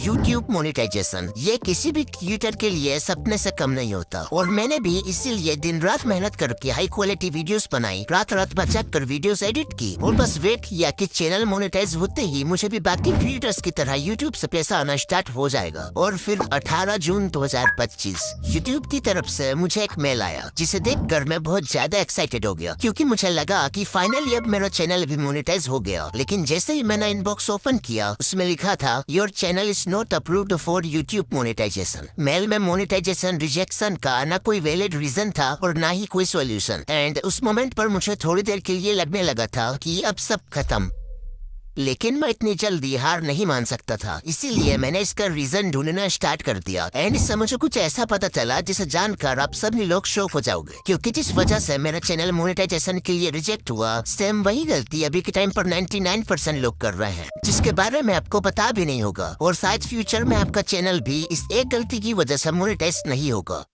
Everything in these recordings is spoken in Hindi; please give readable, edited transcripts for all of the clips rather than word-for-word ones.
YouTube मोनेटाइजेशन ये किसी भी क्रिएटर के लिए सपने से कम नहीं होता और मैंने भी इसीलिए दिन रात मेहनत करके हाई क्वालिटी वीडियोस बनाई, रात रात भर जाग कर वीडियोस एडिट की और बस वेट किया कि चैनल मोनेटाइज होते ही मुझे भी बाकी क्रिएटर्स की तरह YouTube से पैसा आना स्टार्ट हो जाएगा। और फिर 18 जून 2025 YouTube की तरफ से मुझे एक मेल आया जिसे देखकर मैं बहुत ज्यादा एक्साइटेड हो गया क्योंकि मुझे लगा कि फाइनली अब मेरा चैनल भी मोनेटाइज हो गया। लेकिन जैसे ही मैंने इनबॉक्स ओपन किया उसमें लिखा था your channel is not approved for YouTube monetization. Mail में मोनेटाइजेशन रिजेक्शन का ना कोई वैलिड रीजन था और ना ही कोई सॉल्यूशन। एंड उस मोमेंट पर मुझे थोड़ी देर के लिए लगने लगा था कि अब सब खत्म, लेकिन मैं इतनी जल्दी हार नहीं मान सकता था, इसीलिए मैंने इसका रीजन ढूंढना स्टार्ट कर दिया। एंड इससे मुझे कुछ ऐसा पता चला जिसे जानकर आप सभी लोग शॉक हो जाओगे क्योंकि जिस वजह से मेरा चैनल मोनेटाइजेशन के लिए रिजेक्ट हुआ सेम वही गलती अभी के टाइम पर 99% लोग कर रहे हैं, जिसके बारे में आपको पता भी नहीं होगा और शायद फ्यूचर में आपका चैनल भी इस एक गलती की वजह से मोनेटाइज नहीं होगा।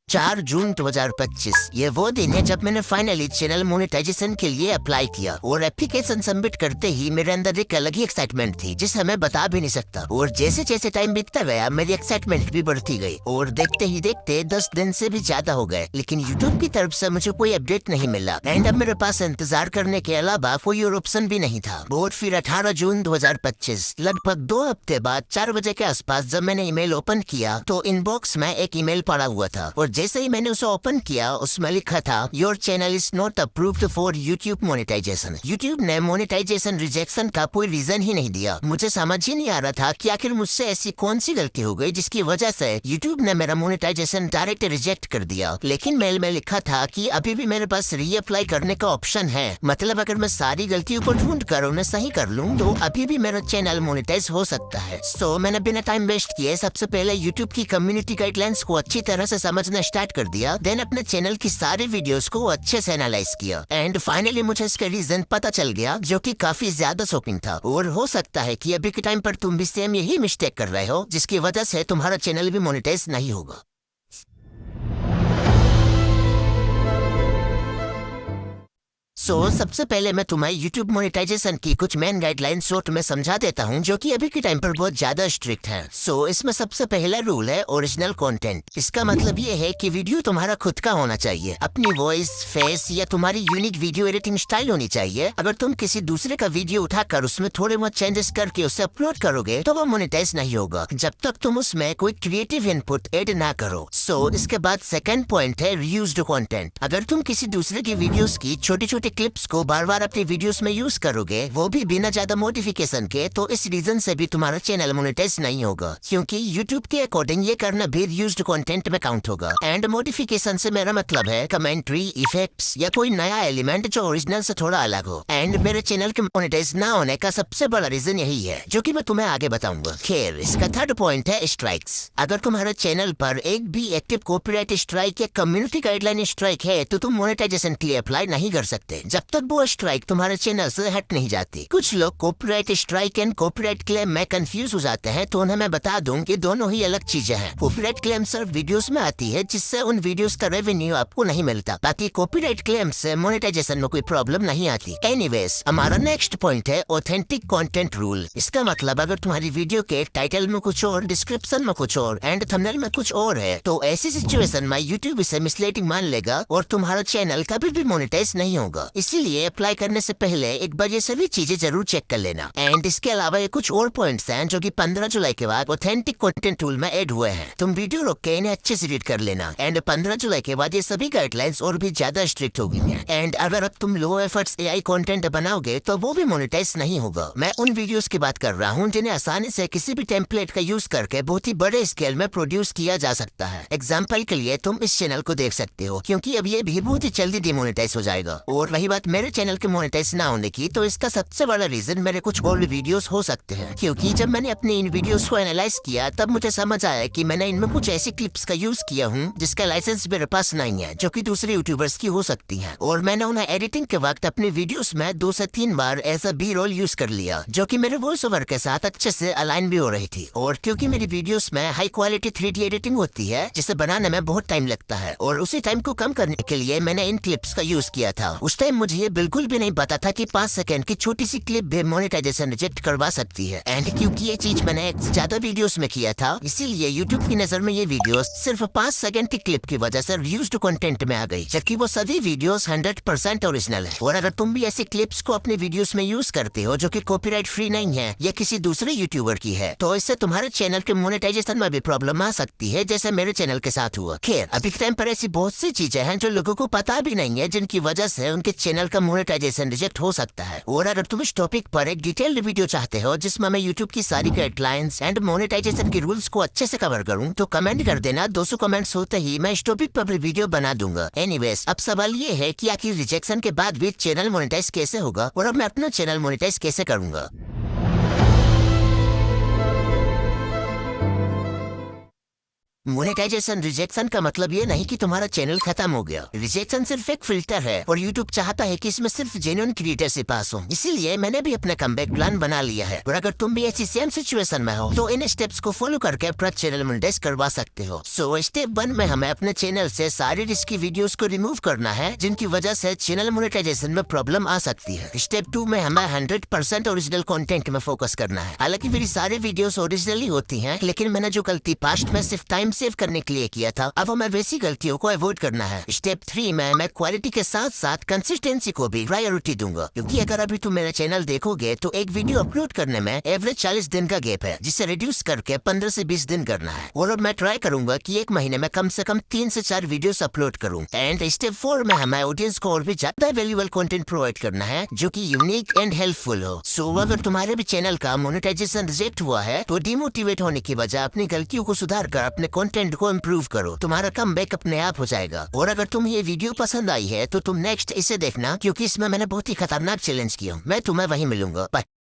4 जून 2025 ये वो दिन है जब मैंने फाइनली चैनल मोनेटाइजेशन के लिए अप्लाई किया और एप्लीकेशन सबमिट करते ही मेरे अंदर एक अलग ही एक्साइटमेंट थी जिसे मैं बता भी नहीं सकता। और जैसे जैसे टाइम बीतता गया मेरी एक्साइटमेंट भी बढ़ती गई और देखते ही देखते 10 दिन से भी ज्यादा हो गए, लेकिन यूट्यूब की तरफ से मुझे कोई अपडेट नहीं मिला। एंड अब मेरे पास इंतजार करने के अलावा कोई और ऑप्शन भी नहीं था। और फिर 18 जून 2025 लगभग 2 हफ्ते बाद 4 बजे के आसपास जब मैंने ईमेल ओपन किया तो इनबॉक्स में एक ईमेल पड़ा हुआ था और जैसे ही मैंने उसे ओपन किया उसमें लिखा था your channel is not approved for YouTube monetization. YouTube ने मोनेटाइजेशन रिजेक्शन का कोई रीजन ही नहीं दिया। मुझे समझ ही नहीं आ रहा था कि आखिर मुझसे ऐसी कौन सी गलती हो गई जिसकी वजह से यूट्यूब ने मेरा मोनेटाइजेशन डायरेक्ट रिजेक्ट कर दिया। लेकिन मेल में लिखा था कि अभी भी मेरे पास रीअप्लाई करने का ऑप्शन है, मतलब अगर मैं सारी गलतियों को ढूंढ कर उन्हें सही कर लूँ तो अभी भी मेरा चैनल मोनेटाइज हो सकता है। सो मैंने बिना टाइम वेस्ट किए सबसे पहले यूट्यूब की कम्युनिटी गाइडलाइंस को अच्छी तरह से समझना स्टार्ट कर दिया। देन अपने चैनल की सारे वीडियोस को अच्छे से एनालाइज किया एंड फाइनली मुझे इसका रीजन पता चल गया जो कि काफी ज्यादा शॉकिंग था। और हो सकता है कि अभी के टाइम पर तुम भी सेम यही मिस्टेक कर रहे हो जिसकी वजह से तुम्हारा चैनल भी मोनेटाइज नहीं होगा। सबसे पहले मैं तुम्हें YouTube मोनेटाइजेशन की कुछ मेन गाइडलाइन शॉर्ट में समझा देता हूँ जो कि अभी के टाइम पर बहुत ज्यादा स्ट्रिक्ट है। इसमें सबसे पहला रूल है ओरिजिनल कंटेंट। इसका मतलब ये है कि वीडियो तुम्हारा खुद का होना चाहिए, अपनी वॉइस, फेस या तुम्हारी यूनिक वीडियो एडिटिंग स्टाइल होनी चाहिए। अगर तुम किसी दूसरे का वीडियो उठाकर उसमें थोड़े बहुत चेंजेस करके उसे अपलोड करोगे तो वो मोनेटाइज नहीं होगा जब तक तुम उसमें कोई क्रिएटिव इनपुट एड ना करो। इसके बाद सेकेंड पॉइंट है रीयूज्ड कंटेंट। अगर तुम किसी दूसरे की वीडियोस की छोटी छोटी क्लिप्स को बार बार अपनी वीडियोस में यूज करोगे वो भी बिना ज्यादा मॉडिफिकेशन के, तो इस रीजन से भी तुम्हारा चैनल मोनेटाइज नहीं होगा क्योंकि YouTube के अकॉर्डिंग ये करना भी यूज्ड कंटेंट में काउंट होगा। एंड मॉडिफिकेशन से मेरा मतलब है कमेंट्री, इफेक्ट्स या कोई नया एलिमेंट जो ओरिजिनल से थोड़ा अलग हो। एंड मेरे चैनल के मोनेटाइज ना होने का सबसे बड़ा रीजन यही है जो कि मैं तुम्हें आगे बताऊंगा। खैर, इसका थर्ड पॉइंट है स्ट्राइक्स। अगर तुम्हारे चैनल पर एक भी एक्टिव कॉपीराइट स्ट्राइक या कम्युनिटी गाइडलाइन स्ट्राइक है तो तुम मोनेटाइजेशन के लिए अप्लाई नहीं कर सकते जब तक वो स्ट्राइक तुम्हारे चैनल से हट नहीं जाती। कुछ लोग copyright strike and copyright claim में कंफ्यूज हो जाते हैं, तो उन्हें मैं बता दूं कि दोनों ही अलग चीजें हैं। कॉपीराइट क्लेम सिर्फ वीडियोस में आती है जिससे उन वीडियोस का रेवेन्यू आपको नहीं मिलता, बाकी कॉपीराइट क्लेम से मोनेटाइजेशन में कोई प्रॉब्लम नहीं आती। एनीवेज, हमारा नेक्स्ट पॉइंट है ऑथेंटिक कंटेंट रूल। इसका मतलब अगर तुम्हारी वीडियो के टाइटल में कुछ और, डिस्क्रिप्शन में कुछ और एंड थंबनेल में कुछ और है तो ऐसी सिचुएशन में यूट्यूब इसे मिसलीडिंग मान लेगा और तुम्हारा चैनल कभी भी मोनेटाइज नहीं होगा। इसीलिए अप्लाई करने से पहले एक बार ये सभी चीजें जरूर चेक कर लेना। एंड इसके अलावा ये कुछ और पॉइंट्स हैं जो कि 15 जुलाई के बाद ऑथेंटिक कंटेंट रूल में ऐड हुए हैं। तुम वीडियो रोक के इन्हें अच्छे से रीड कर लेना। एंड 15 जुलाई के बाद ये सभी गाइडलाइंस और भी ज्यादा स्ट्रिक्ट हो गई हैं। एंड अगर अब तुम लो एफर्ट्स AI कंटेंट बनाओगे तो वो भी मोनेटाइज नहीं होगा। मैं उन वीडियोस की बात कर रहा हूँ जिन्हें आसानी से किसी भी टेम्पलेट का यूज करके बहुत ही बड़े स्केल में प्रोड्यूस किया जा सकता है। एग्जाम्पल के लिए तुम इस चैनल को देख सकते हो क्योंकि अब ये भी बहुत ही जल्दी डिमोनेटाइज हो जाएगा। और वही बात मेरे चैनल के मोनेटाइज ना होने की, तो इसका सबसे बड़ा रीजन मेरे कुछ ओल्ड वीडियोस हो सकते हैं क्योंकि जब मैंने अपने इन वीडियोस को एनालाइज किया तब मुझे समझ आया कि मैंने इनमें कुछ ऐसी क्लिप्स का यूज किया हूँ जिसका लाइसेंस मेरे पास नहीं है जो कि दूसरे यूट्यूबर्स की हो सकती हैं। और मैंने उन्हें एडिटिंग के वक्त अपने वीडियोस में 2 से 3 बार ऐसा बी रोल यूज कर लिया जो कि मेरे वॉइस ओवर के साथ अच्छे से अलाइन भी हो रही थी। और क्योंकि मेरी वीडियोस में हाई क्वालिटी 3D एडिटिंग होती है जिसे बनाने में बहुत टाइम लगता है और उसी टाइम को कम करने के लिए मैंने इन क्लिप्स का यूज किया था। उस टाइम टाइम मुझे ये बिल्कुल भी नहीं पता था कि 5 सेकंड की छोटी सी क्लिप भी मोनेटाइजेशन रिजेक्ट करवा सकती है। एंड क्योंकि ये चीज मैंने ज्यादा वीडियोस में किया था, इसीलिए यूट्यूब की नजर में ये वीडियोस सिर्फ 5 सेकंड की क्लिप की वजह से रीयूज्ड कंटेंट में आ गई, जबकि वो सभी वीडियोस 100% ओरिजिनल है। और अगर तुम भी ऐसी क्लिप्स को अपने वीडियोस में यूज करते हो जो कि कॉपीराइट फ्री नहीं है या किसी दूसरे यूट्यूबर की है, तो इससे तुम्हारे चैनल के मोनेटाइजेशन में भी प्रॉब्लम आ सकती है, जैसे मेरे चैनल के साथ हुआ। खैर, अभी के टाइम पर ऐसी बहुत सी चीजें हैं जो लोगों को पता भी नहीं है, जिनकी वजह से उनके चैनल का मोनेटाइजेशन रिजेक्ट हो सकता है। और अगर तुम इस टॉपिक पर एक डिटेल्ड वीडियो चाहते हो जिसमें मैं यूट्यूब की सारी गाइडलाइंस एंड मोनेटाइजेशन के रूल्स को अच्छे से कवर करूं, तो कमेंट कर देना। 200 कमेंट्स होते ही मैं इस टॉपिक पर भी वीडियो बना दूंगा। एनीवेज, अब सवाल ये है कि आखिर रिजेक्शन के बाद भी चैनल मोनेटाइज कैसे होगा और अब मैं अपना चैनल मोनेटाइज कैसे करूंगा। मोनेटाइजेशन रिजेक्शन का मतलब ये नहीं कि तुम्हारा चैनल खत्म हो गया। रिजेक्शन सिर्फ एक फिल्टर है और यूट्यूब चाहता है कि इसमें सिर्फ जेन्युइन क्रिएटर से पास हो। इसीलिए मैंने भी अपना कमबैक प्लान बना लिया है। और अगर तुम भी ऐसी सेम सिचुएशन में हो तो इन स्टेप्स को फॉलो करके अपना चैनल मोनेटाइज करवा सकते हो। सो स्टेप 1 में हमें अपने चैनल से सारी रिस्की वीडियोस को रिमूव करना है जिनकी वजह से चैनल मोनेटाइजेशन में प्रॉब्लम आ सकती है। स्टेप 2 में हमें 100% ओरिजिनल कंटेंट में फोकस करना है। हालांकि मेरी सारी वीडियोस ओरिजिनल ही होती हैं, लेकिन मैंने जो गलती पास्ट में सिर्फ टाइम सेव करने के लिए किया था, अब हमें वैसी गलतियों को अवॉइड करना है। स्टेप 3 में मैं क्वालिटी के साथ साथ कंसिस्टेंसी को भी प्रायोरिटी दूंगा, क्योंकि अगर अभी तुम मेरा चैनल देखोगे तो एक वीडियो अपलोड करने में एवरेज 40 दिन का गैप है, जिसे रिड्यूस करके 15 से 20 दिन करना है। और अब मैं ट्राई करूंगा कि एक महीने में कम से कम 3 से 4 वीडियोस अपलोड करूं। एंड स्टेप 4 में हमें ऑडियंस को और भी ज्यादा वैल्यूएबल कंटेंट प्रोवाइड करना है जो कि यूनिक एंड हेल्पफुल हो। सो अगर तुम्हारे भी चैनल का मोनेटाइजेशन रिजेक्ट हुआ है तो डिमोटिवेट होने की बजाय अपनी गलतियों को सुधार कर अपने कंटेंट को इम्प्रूव करो। तुम्हारा कमबैक अपने आप हो जाएगा। और अगर तुम्हें ये वीडियो पसंद आई है तो तुम नेक्स्ट इसे देखना, क्योंकि इसमें मैंने बहुत ही खतरनाक चैलेंज किया। मैं तुम्हें वहीं मिलूंगा। बाय।